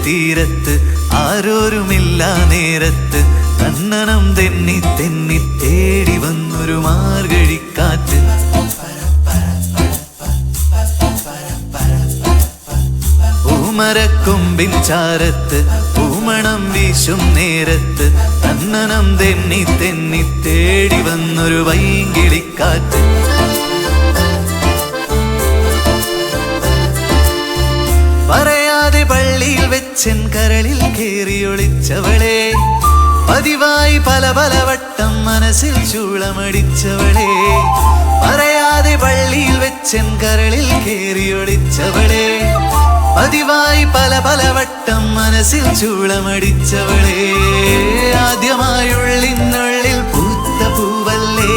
തീരത്ത് ആരോരുമില്ല നേരത്ത് കണ്ണനം തെന്നി തെന്നി തേടി വന്നൊരു മാർഗഴിക്കാറ്റ്. പൂമരക്കൊമ്പിൻ ചാരത്ത് പൂമണം വീശും നേരത്ത് കണ്ണനം തെന്നി തെന്നി തേടി വന്നൊരു വൈകിളിക്കാറ്റ്. പറയാതെ പള്ളിയിൽ വെച്ചൻ കരളിൽ കേറിയൊളിച്ചവളെ, പതിവായി പല പല വട്ടം മനസ്സിൽ ചൂളമടിച്ചവളെ. പറയാതെ പള്ളിയിൽ വെച്ചൻ കരളിൽ കേറിയൊളിച്ചവളെ, പതിവായി പല പല വട്ടം മനസ്സിൽ ചൂളമടിച്ചവളെ. ആദ്യമായുള്ളിനുള്ളിൽ പൂത്ത പൂവല്ലേ,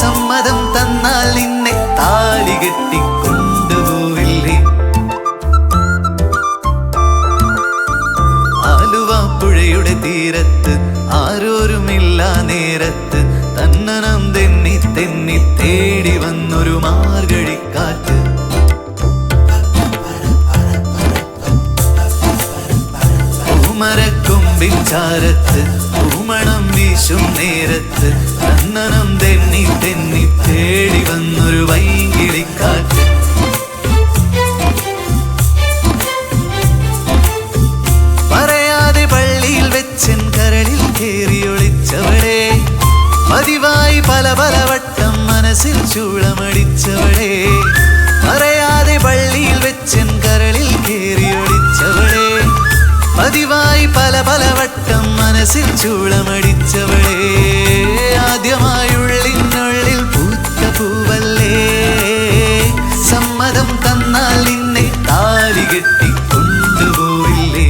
സമ്മതം തന്നാൽ നിന്നെ താലി കെട്ടിക്കൊണ്ടുപോവില്ലേ. ആലുവാപ്പുഴയുടെ തീരത്ത് ആരോരുമില്ല നേരത്ത് തന്നനം തെന്നി തെന്നി തേടി വന്നൊരു മാർഗഴിക്കാറ്റ്. പൂമരക്കൊമ്പിൻ ചാരത്ത് പൂമണം വീശും നേരത്ത് കണ്ണനം തെന്നി തെന്നി തേടി വന്നൊരു വൈകിളിക്കാറ്റ്. പറയാതെ പള്ളിയിൽ വെച്ചൻ കരളിൽ കേറിയൊളിച്ചവളെ, പതിവായി പല പല വട്ടം മനസ്സിൽ ചൂളമടിച്ചവളെ. പറയാതെ പള്ളിയിൽ വെച്ചൻ കരളിൽ കേറിയൊളിച്ചവളെ, പതിവായി പല പല വട്ടം മനസ്സിൽ ചൂളമടിച്ചവളെ. ആദ്യമായുള്ളിനുള്ളിൽ പൂത്ത പൂവല്ലേ, സമ്മതം തന്നാൽ നിന്നെ താലി കെട്ടിക്കൊണ്ടുപോവില്ലേ.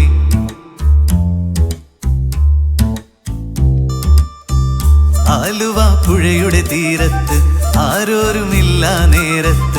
ആലുവാപ്പുഴയുടെ തീരത്ത് ആരോരുമില്ല നേരത്ത്